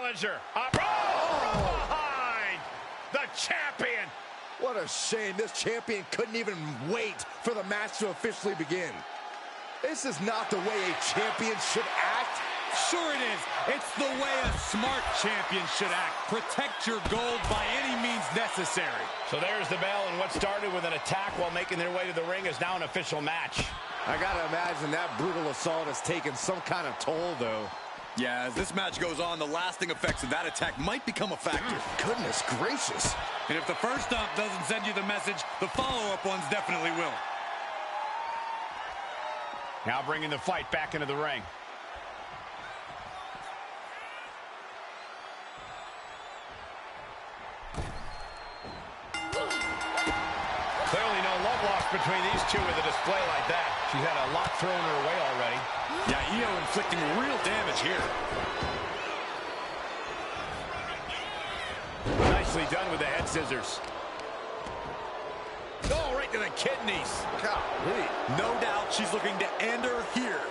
challenger. From behind. The champion. What a shame. This champion couldn't even wait for the match to officially begin. This is not the way a champion should act. Sure it is. It's the way a smart champion should act. Protect your gold by any means necessary. So there's the bell, and what started with an attack while making their way to the ring is now an official match. I gotta imagine that brutal assault has taken some kind of toll, though. Yeah, as this match goes on, the lasting effects of that attack might become a factor. Goodness gracious. And if the first stomp doesn't send you the message, the follow-up ones definitely will. Now bringing the fight back into the ring. Clearly no love lost between these two with a display like that. She's had a lot thrown her way already. Yeah, Io inflicting real damage here. Nicely done with the head scissors. Oh, right to the kidneys. Golly. No doubt she's looking to end her here.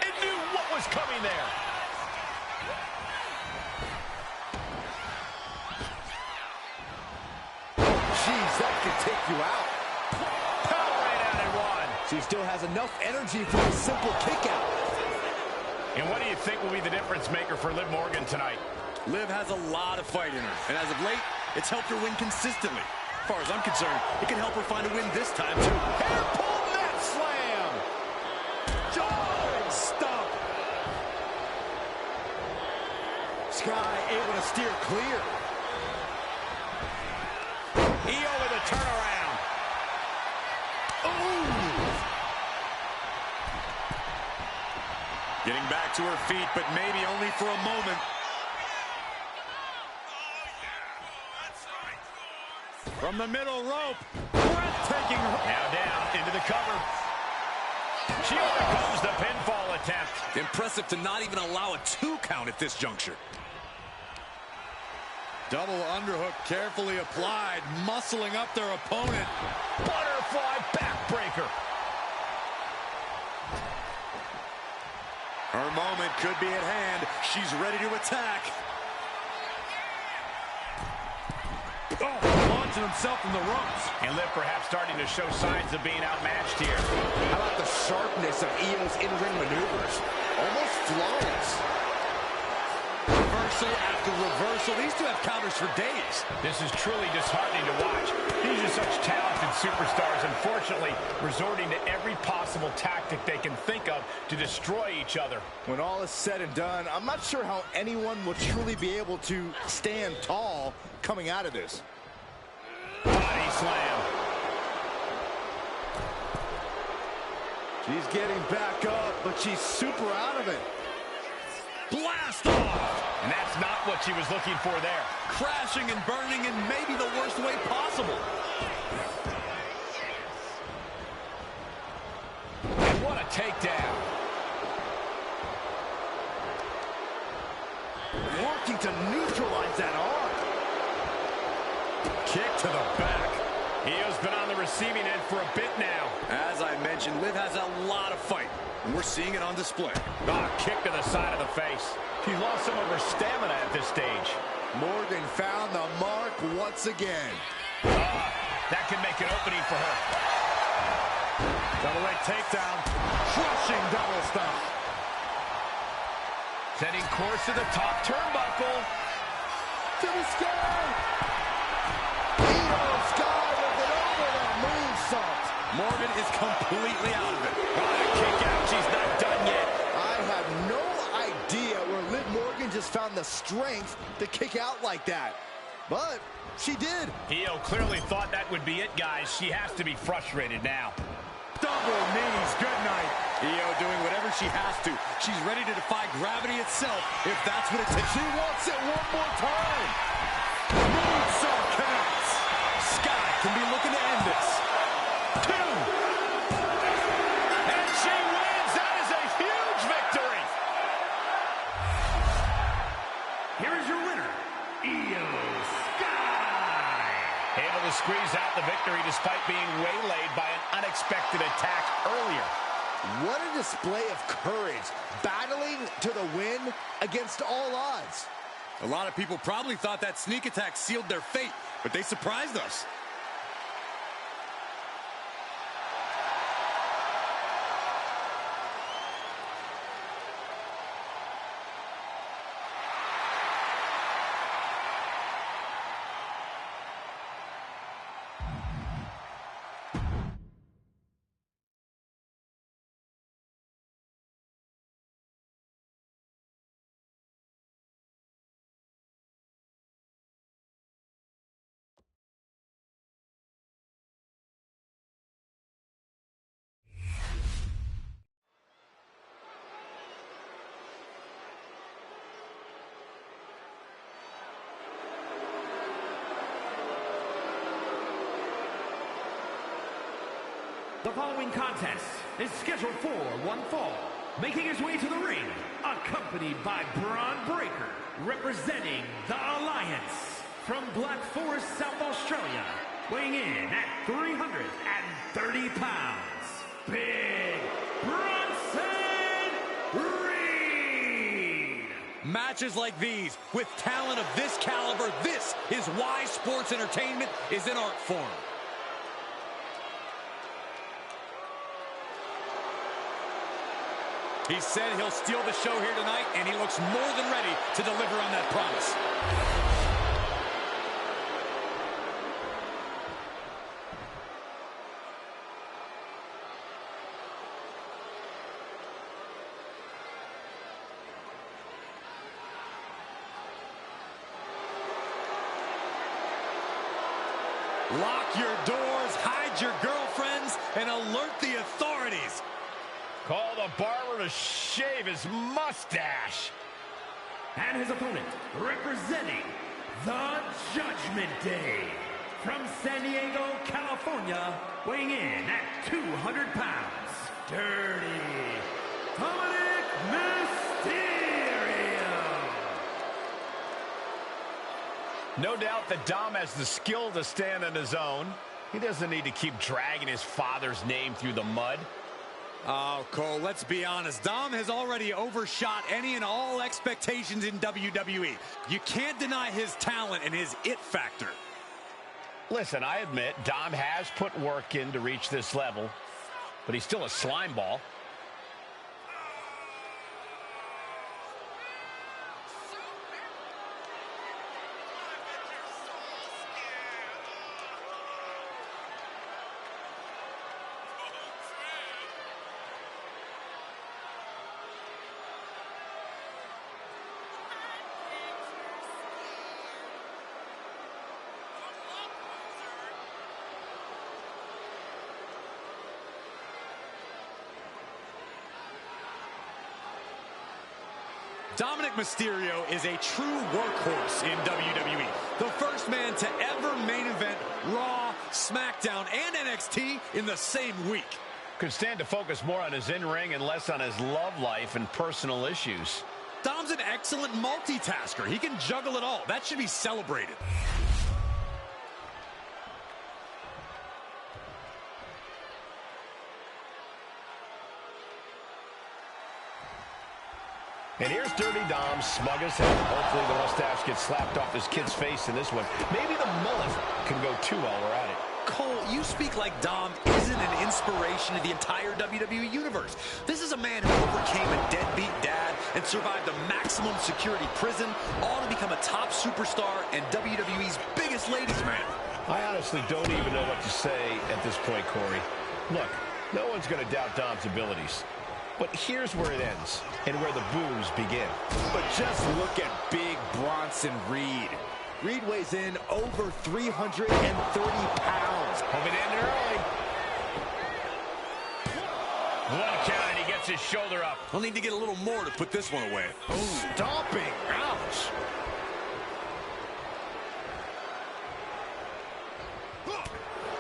It knew what was coming there. Jeez, that could take you out. Power right out at one. She still has enough energy for a simple kick out. And what do you think will be the difference maker for Liv Morgan tonight? Liv has a lot of fight in her, and as of late, it's helped her win consistently. As far as I'm concerned, it can help her find a win this time, too. Hair pull net slam. Jaw stomp. Sky able to steer clear. Io with a turnaround. Ooh. Getting back to her feet, but maybe only for a moment. From the middle rope. Breathtaking. Now down into the cover. She overcomes the pinfall attempt. Impressive to not even allow a 2 count at this juncture. Double underhook carefully applied, muscling up their opponent. Butterfly backbreaker. Her moment could be at hand. She's ready to attack. Oh, launching himself in the ropes. And Liv perhaps starting to show signs of being outmatched here. How about the sharpness of Io's in-ring maneuvers? Almost flawless. Reversal after reversal. These two have counters for days. This is truly disheartening to watch. These are such talented superstars, unfortunately, resorting to every possible tactic they can think of to destroy each other. When all is said and done, I'm not sure how anyone will truly be able to stand tall coming out of this. Body slam. She's getting back up, but she's super out of it. Blast off! And that's not what she was looking for there. Crashing and burning in maybe the worst way possible. And what a takedown. Working to neutralize that arm. Kick to the back. Io's been on the receiving end for a bit now. As I mentioned, Liv has a lot of fight, and we're seeing it on display. Kick to the side of the face. She's lost some of her stamina at this stage. Morgan found the mark once again. That can make an opening for her. Double leg takedown. Crushing double stomp. Setting course to the top turnbuckle. To the sky. Io Sky with an over the moonsault. Morgan is completely out of it. Kick out. She's not done yet. I have no idea where Liv Morgan just found the strength to kick out like that. But she did. Io clearly thought that would be it, guys. She has to be frustrated now. Double knees, good night. Io doing whatever she has to. She's ready to defy gravity itself, if that's what it takes. She wants it one more time. Moonsault connects. Sky can be looking to end this. 2. And she wins. That is a huge victory. Here is your winner, Io Sky. Able to squeeze out the victory despite being waylaid by an unexpected attack earlier. What a display of courage, battling to the win against all odds. A lot of people probably thought that sneak attack sealed their fate, but they surprised us. The following contest is scheduled for one fall. Making his way to the ring, accompanied by Braun Breaker, representing the Alliance. From Black Forest, South Australia, weighing in at 330 pounds, Big Bronson Reed! Matches like these, with talent of this caliber, this is why sports entertainment is an art form. He said he'll steal the show here tonight, and he looks more than ready to deliver on that promise. Lock your doors, hide your girlfriends, and alert the authorities. Call the barber to shave his mustache. And his opponent, representing the Judgment Day. From San Diego, California, weighing in at 200 pounds, Dirty Dominic Mysterio. No doubt that Dom has the skill to stand on his own. He doesn't need to keep dragging his father's name through the mud. Oh, Cole, let's be honest. Dom has already overshot any and all expectations in WWE. You can't deny his talent and his it factor. Listen, I admit Dom has put work in to reach this level, but he's still a slime ball. Dominic Mysterio is a true workhorse in WWE. The first man to ever main event Raw, SmackDown, and NXT in the same week. Could stand to focus more on his in-ring and less on his love life and personal issues. Dom's an excellent multitasker. He can juggle it all. That should be celebrated. And here's Dirty Dom, smug as hell. Hopefully the mustache gets slapped off his kid's face in this one. Maybe the mullet can go too while we're at it. Cole, you speak like Dom isn't an inspiration to the entire WWE universe. This is a man who overcame a deadbeat dad and survived a maximum security prison, all to become a top superstar and WWE's biggest ladies' man. I honestly don't even know what to say at this point, Corey. Look, no one's going to doubt Dom's abilities. But here's where it ends, and where the boos begin. But just look at Big Bronson Reed. Reed weighs in over 330 pounds. Hoping to end early. One count, and he gets his shoulder up. He'll need to get a little more to put this one away. Stomping. Ouch.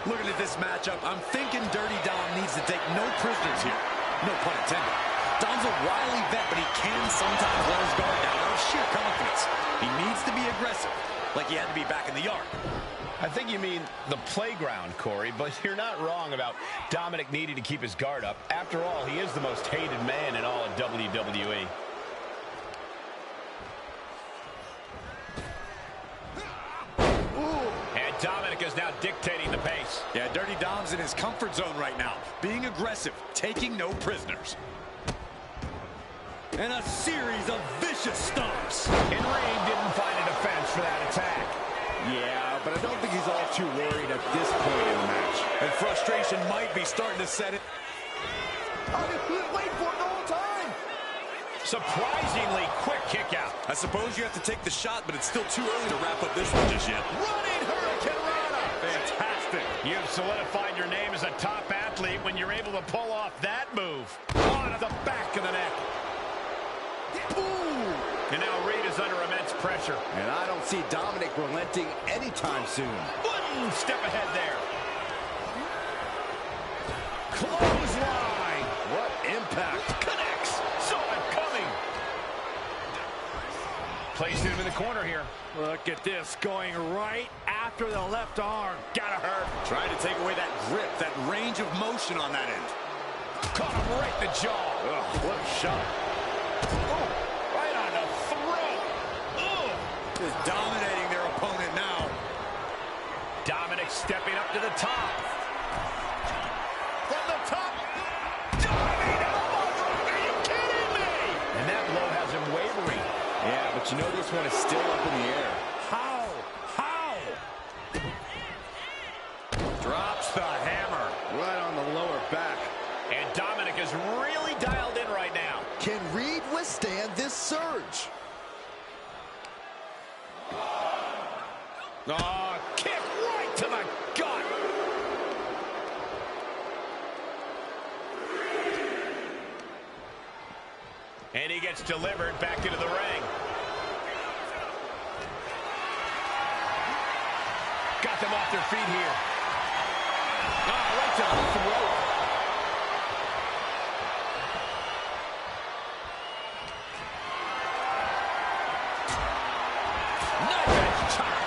Looking at this matchup, I'm thinking Dirty Dom needs to take no prisoners here. No pun intended. Dom's a wily vet, but he can sometimes let his guard down out of sheer confidence. He needs to be aggressive. like he had to be back in the yard. I think you mean the playground, Corey, but you're not wrong about Dominic needing to keep his guard up. After all, he is the most hated man in all of WWE. And Dominic is now dictating the pace. Yeah, Dirty Dom's in his comfort zone right now, being aggressive, taking no prisoners. And a series of vicious stomps. And Reed didn't find a defense for that attack. Yeah, but I don't think he's all too worried at this point in the match. And frustration might be starting to set it. Wait for it the whole time. Surprisingly quick kick out. I suppose you have to take the shot, but it's still too early to wrap up this one just yet. Running Hurricane Rana. Fantastic. You've solidified your name as a top athlete when you're able to pull off that move. On the back of the neck. Ooh. And now Reed is under immense pressure. And I don't see Dominic relenting anytime soon. One step ahead there. Clothesline. What impact. Connects. Saw it coming. Placing him in the corner here. Look at this, going right after the left arm. Gotta hurt. Trying to take away that grip, that range of motion on that end. Caught him right in the jaw. Ugh, what a shot. Oh, right on the throat. Ugh. Is dominating their opponent now. Dominic stepping up to the top. From the top. Diving elbow drop. Are you kidding me? And that blow has him wavering. Yeah, but you know this one is still up in the air. How? Drops the hammer. Right on the lower back. And Dominic is really dialed in right now. Can Reed withstand this surge? Oh, kick right to the gut. And he gets delivered back into the ring. Got them off their feet here. Oh, right to the throat. Knife edge chop.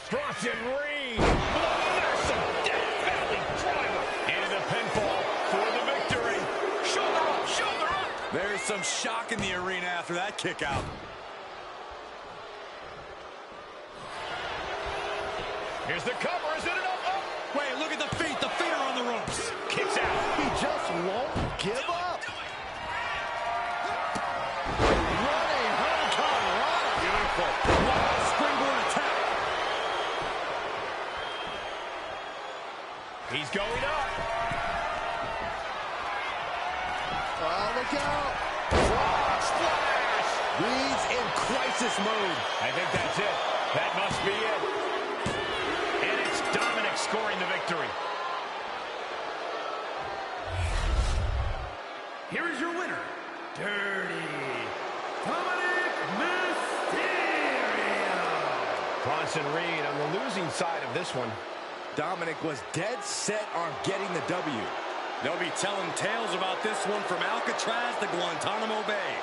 Crossing Reed. Massive death valley driver. And a pinfall for the victory. Shoulder up, shoulder up. There's some shock in the arena after that kick out. Here's the cover. Is it enough? Oh. Wait, look at the feet. The feet are on the ropes. Kicks out. He just won't give up. Running Hurricane Rana. Beautiful. Wow, springboard attack. He's going up. Oh, look out. Frog splash. Reed's in crisis mode. I think that's it. That must be it. And it's Dominic scoring the victory. Here is your winner, Dirty Dominic Mysterio. Bronson Reed on the losing side of this one. Dominic was dead set on getting the W. They'll be telling tales about this one from Alcatraz to Guantanamo Bay.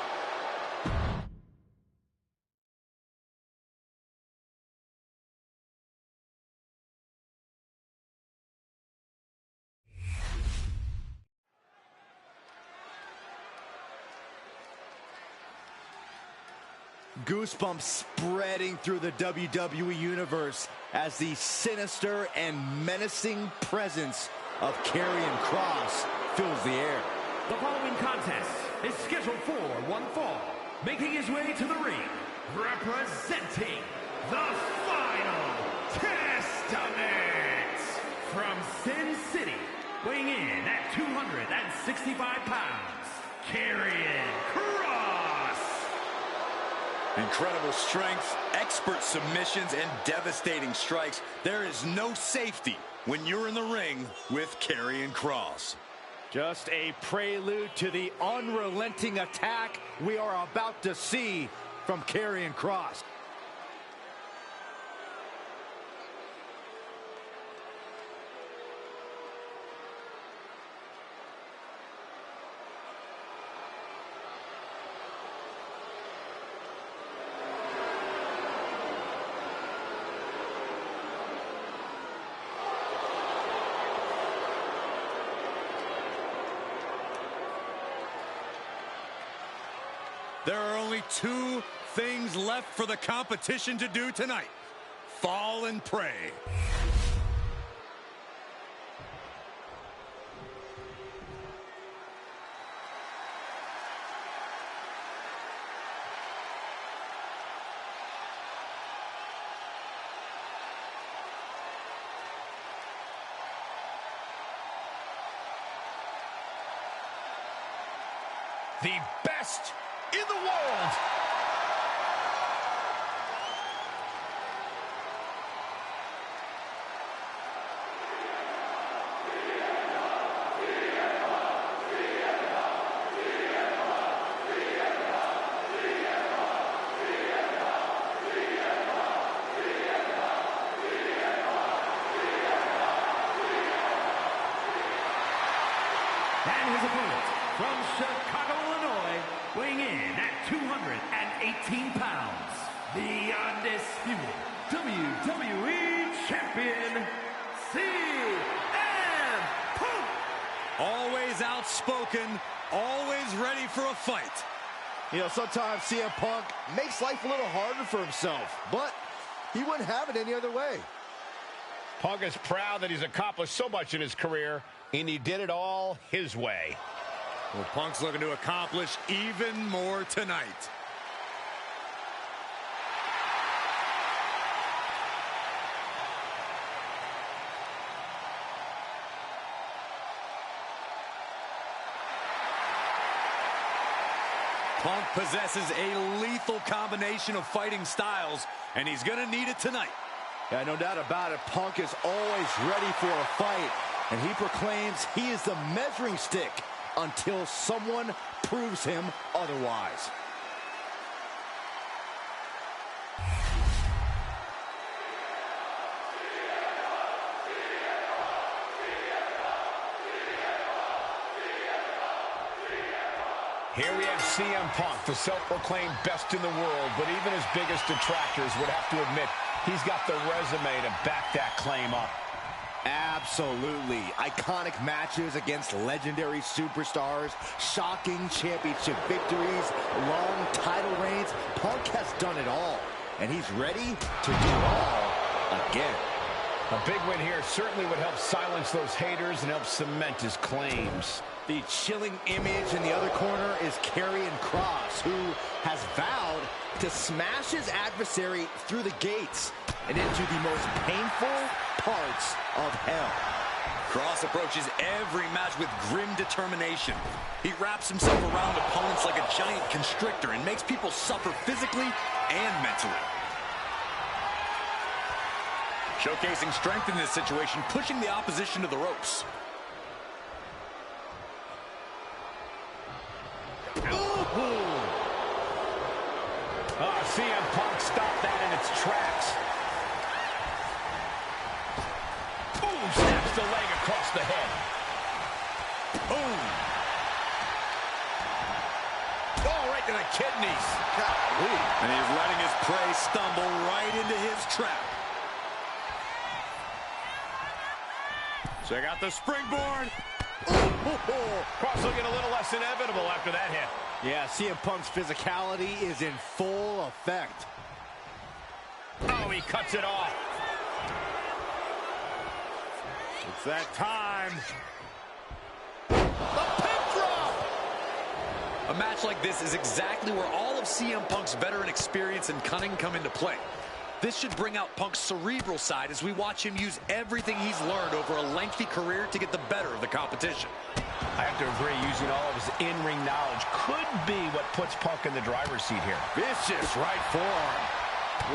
Goosebumps spreading through the WWE Universe as the sinister and menacing presence of Karrion Kross fills the air. The following contest is scheduled for one fall. Making his way to the ring, representing the Final Testament from Sin City, weighing in at 265 pounds, Karrion Kross. Incredible strength, expert submissions, and devastating strikes. There is no safety when you're in the ring with Karrion Kross. Just a prelude to the unrelenting attack we are about to see from Karrion Kross. There are only two things left for the competition to do tonight. Fall and pray. The best in the world. And his opponent from Chicago, Illinois, weighing in at 218 pounds, the undisputed WWE Champion, CM Punk. Always outspoken, always ready for a fight. You know, sometimes CM Punk makes life a little harder for himself, but he wouldn't have it any other way. Punk is proud that he's accomplished so much in his career, and he did it all his way. Well, Punk's looking to accomplish even more tonight. Punk possesses a lethal combination of fighting styles, and he's going to need it tonight. Yeah, no doubt about it. Punk is always ready for a fight, and he proclaims he is the measuring stick until someone proves him otherwise. Here we have CM Punk, the self-proclaimed best in the world, but even his biggest detractors would have to admit he's got the resume to back that claim up. Absolutely. Iconic matches against legendary superstars, shocking championship victories, long title reigns. Punk has done it all, and he's ready to do it all again. A big win here certainly would help silence those haters and help cement his claims. The chilling image in the other corner is Karrion Kross, who has vowed to smash his adversary through the gates and into the most painful parts of hell. Kross approaches every match with grim determination. He wraps himself around opponents like a giant constrictor and makes people suffer physically and mentally. Showcasing strength in this situation, pushing the opposition to the ropes. CM Punk stopped that in its tracks. Boom! Snaps the leg across the head. Boom! Oh, right to the kidneys. Golly. And he's letting his prey stumble right into his trap. Check out the springboard. Kross looking a little less inevitable after that hit. Yeah, CM Punk's physicality is in full effect. Oh, he cuts it off. It's that time. The pin drop! A match like this is exactly where all of CM Punk's veteran experience and cunning come into play. This should bring out Punk's cerebral side as we watch him use everything he's learned over a lengthy career to get the better of the competition. I have to agree, using all of his in-ring knowledge could be what puts Punk in the driver's seat here. Vicious right forearm.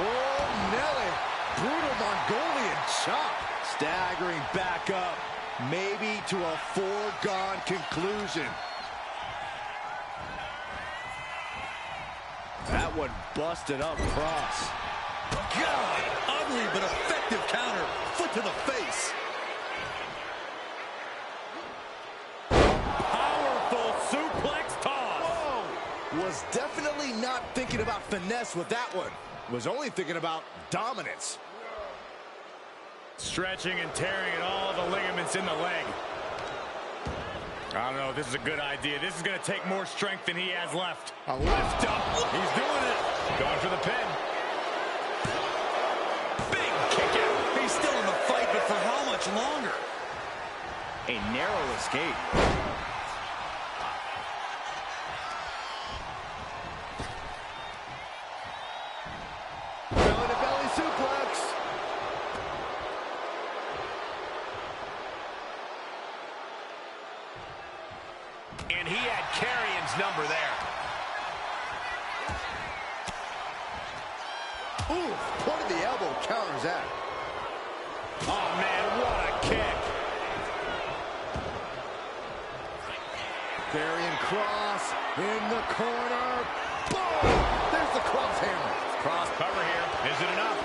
Whoa, Nelly. Brutal Mongolian chop. Staggering back up, maybe to a foregone conclusion. That one busted up Kross. God, ugly but effective counter. Foot to the face. Powerful suplex toss. Whoa! Was definitely not thinking about finesse with that one. Was only thinking about dominance. Stretching and tearing at all the ligaments in the leg. I don't know if this is a good idea. This is going to take more strength than he has left. A lift up. He's doing it. Going for the pin. Big kick out. He's still in the fight, but for how much longer? A narrow escape. Belly to belly suplex. And he had Karrion's number there. Ooh, point of the elbow counters that. Oh, man, what a kick. Karrion Kross in the corner. Boom! There's the cross hammer. Cross cover here. Is it enough?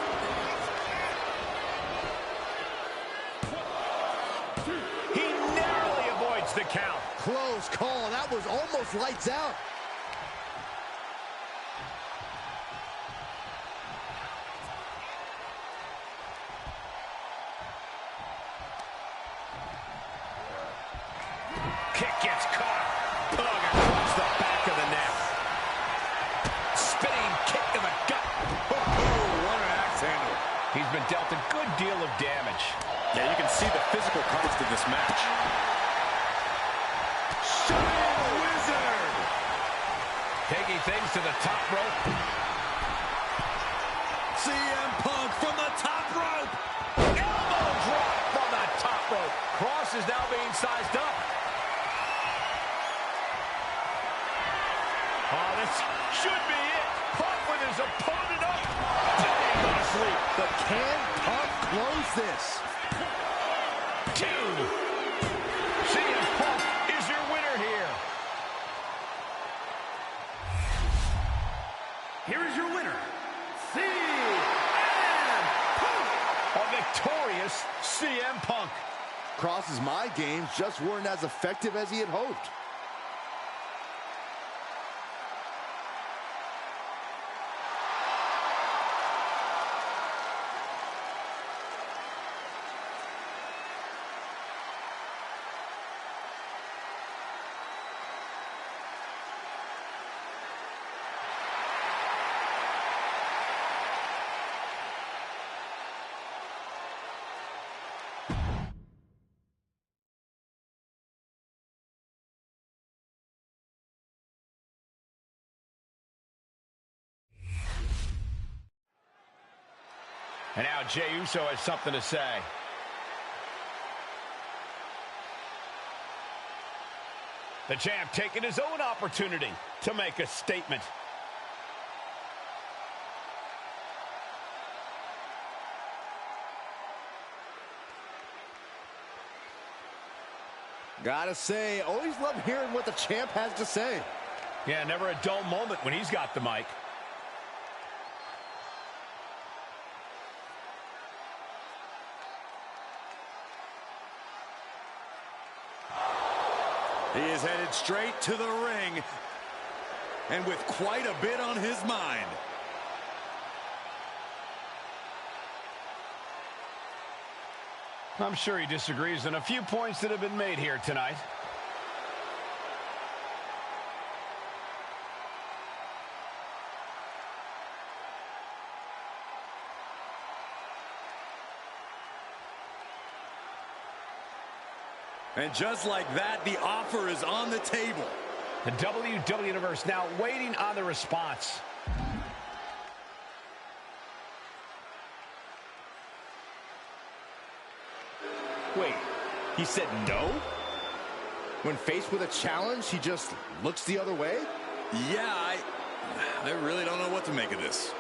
He narrowly avoids the count. Close call. That was almost lights out. Kick gets caught. Pug across the back of the neck. Spinning kick to the gut. Oh, what an axe handle. He's been dealt a good deal of damage. Yeah, you can see the physical cost of this match. Wizard! Taking things to the top rope. CM Punk from the top rope. Elbow drop from the top rope. Cross is now being sized up. Oh, this should be it. Punk with his opponent up. Dang, go to sleep. But can Punk close this? 2. CM Punk is your winner here. Here is your winner, CM Punk. A victorious CM Punk. Kross's mind games just weren't as effective as he had hoped. And now Jey Uso has something to say. The champ taking his own opportunity to make a statement. Gotta say, always love hearing what the champ has to say. Yeah, never a dull moment when he's got the mic. He is headed straight to the ring, and with quite a bit on his mind. I'm sure he disagrees on a few points that have been made here tonight. And just like that, the offer is on the table. The WWE Universe now waiting on the response. Wait, he said no? When faced with a challenge, he just looks the other way? Yeah, I really don't know what to make of this.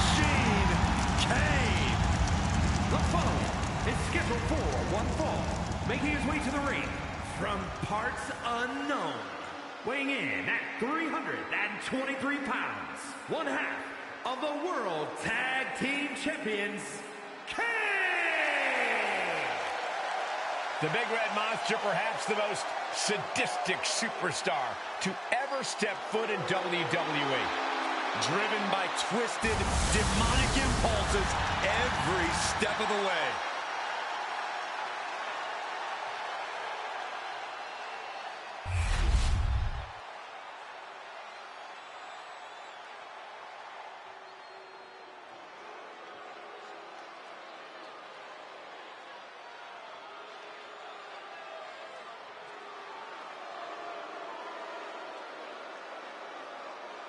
Machine Kane. The following is scheduled for one fall, making his way to the ring from parts unknown, weighing in at 323 pounds, one half of the World Tag Team Champions, Kane! The Big Red Monster, perhaps the most sadistic superstar to ever step foot in WWE. Driven by twisted, demonic impulses every step of the way.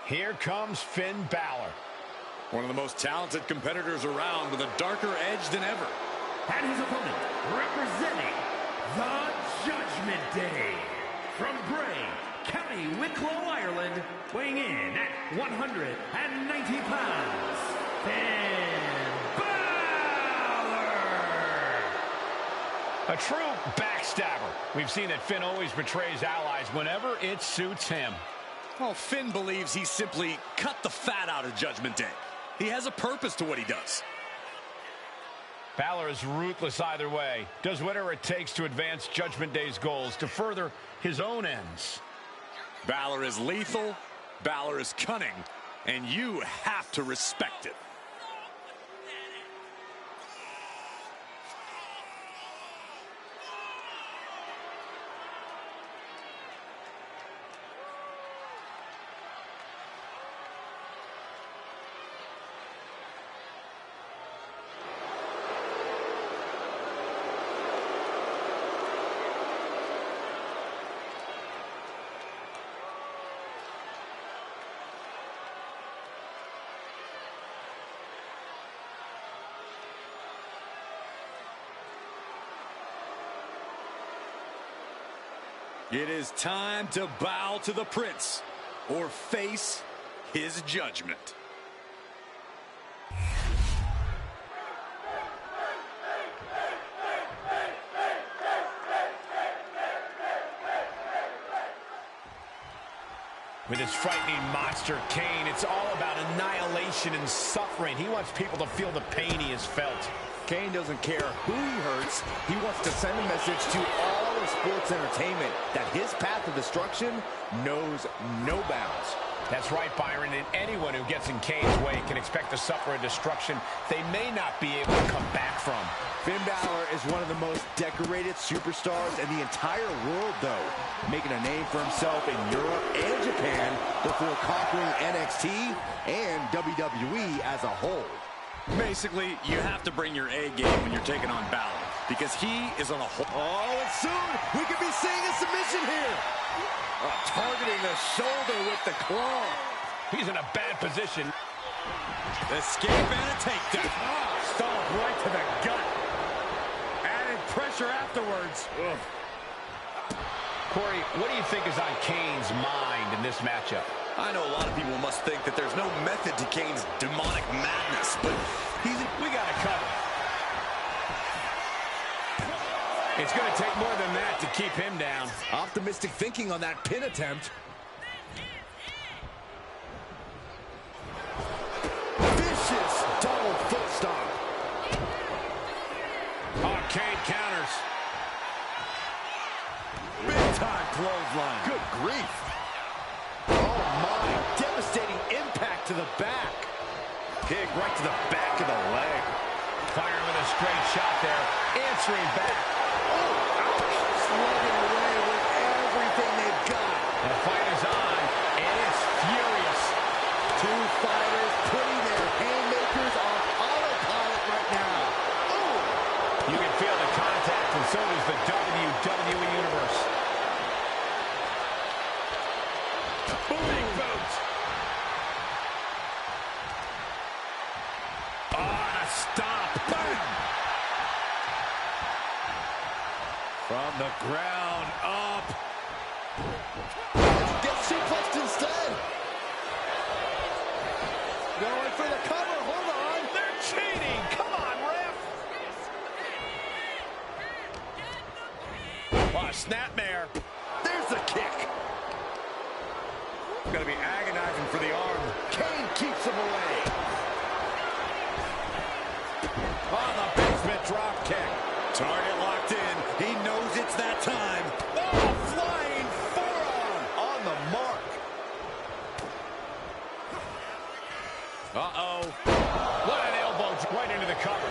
Here comes Finn Balor. One of the most talented competitors around with a darker edge than ever. And his opponent, representing the Judgment Day, from Bray, County Wicklow, Ireland, weighing in at 190 pounds, Finn Balor! A true backstabber. We've seen that Finn always betrays allies whenever it suits him. Well, Finn believes he simply cut the fat out of Judgment Day. He has a purpose to what he does. Balor is ruthless either way. Does whatever it takes to advance Judgment Day's goals, to further his own ends. Balor is lethal, Balor is cunning, and you have to respect it. It is time to bow to the Prince or face his judgment. With his frightening monster, Kane, it's all about annihilation and suffering. He wants people to feel the pain he has felt. Kane doesn't care who he hurts. He wants to send a message to all of sports entertainment that his path of destruction knows no bounds. That's right, Byron, and anyone who gets in Kane's way can expect to suffer a destruction they may not be able to come back from. Finn Balor is one of the most decorated superstars in the entire world, though, making a name for himself in Europe and Japan before conquering NXT and WWE as a whole. Basically, you have to bring your A game when you're taking on Balor, because he is on a whole... Oh, and soon we could be seeing a submission here. Targeting the shoulder with the claw. He's in a bad position. Escape and a takedown. Stomp right to the gut. Added pressure afterwards. Ugh. Corey, what do you think is on Kane's mind in this matchup? I know a lot of people must think that there's no method to Kane's demonic madness, but we got it covered. It's going to take more than that to keep him down. Optimistic thinking on that pin attempt. Vicious double foot stomp. Oh, Kane counters. Big time clothesline. Good grief. Oh my, devastating impact to the back. Kick right to the back of the leg. Firing with a straight shot there. Answering back. Slugging away with everything they've got. The fight is on, and it's furious. Two fighters putting their haymakers on autopilot right now. Ooh. You can feel the contact, and so does the WWE Universe. Booming boots. Oh, a stop. Bam! From the ground up. Gets suplexed instead. Going for the cover. Hold on. They're cheating. Come on, ref. Oh, snapmare. There's the kick. It's going to be agonizing for the arm. Kane keeps him away. On the basement drop kick. Target locked in. He knows it's that time. Oh, flying forearm. On the mark. Uh-oh. What an elbow right into the cover.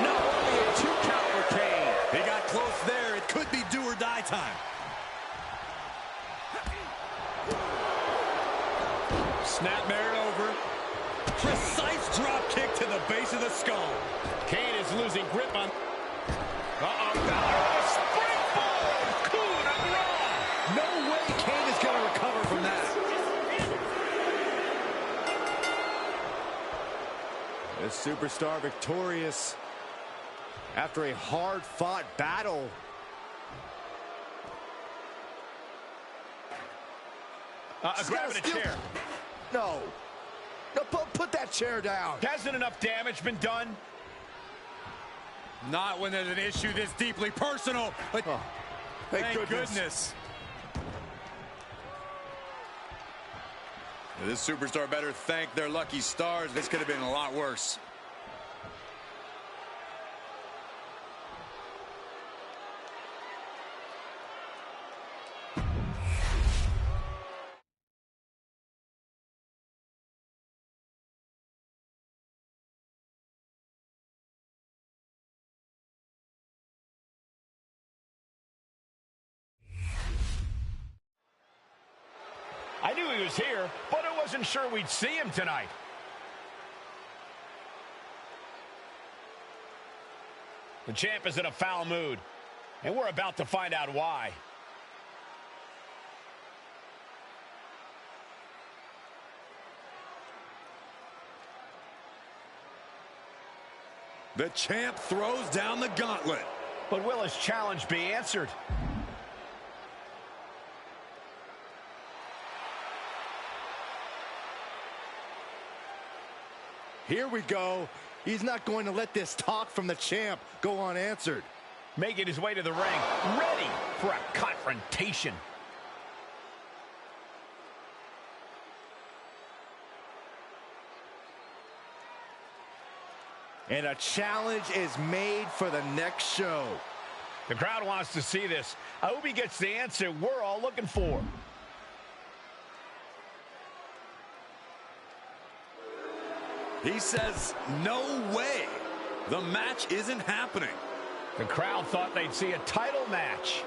No, only a 2 count for Kane. He got close there. It could be do or die time. Snapmare it over. Precise drop kick to the base of the skull. Kane is losing grip on... Uh-oh. Springboard! Coup de grace! No way Kane is going to recover from that. This superstar victorious after a hard-fought battle. Grabbing a chair. No. No, put that chair down. Hasn't enough damage been done? Not when there's an issue this deeply personal. But thank goodness. This superstar better thank their lucky stars. This could have been a lot worse. I knew he was here, but I wasn't sure we'd see him tonight. The champ is in a foul mood, and we're about to find out why. The champ throws down the gauntlet. But will his challenge be answered? Here we go. He's not going to let this talk from the champ go unanswered. Making his way to the ring, ready for a confrontation. And a challenge is made for the next show. The crowd wants to see this. I hope he gets the answer we're all looking for. He says, no way. The match isn't happening. The crowd thought they'd see a title match.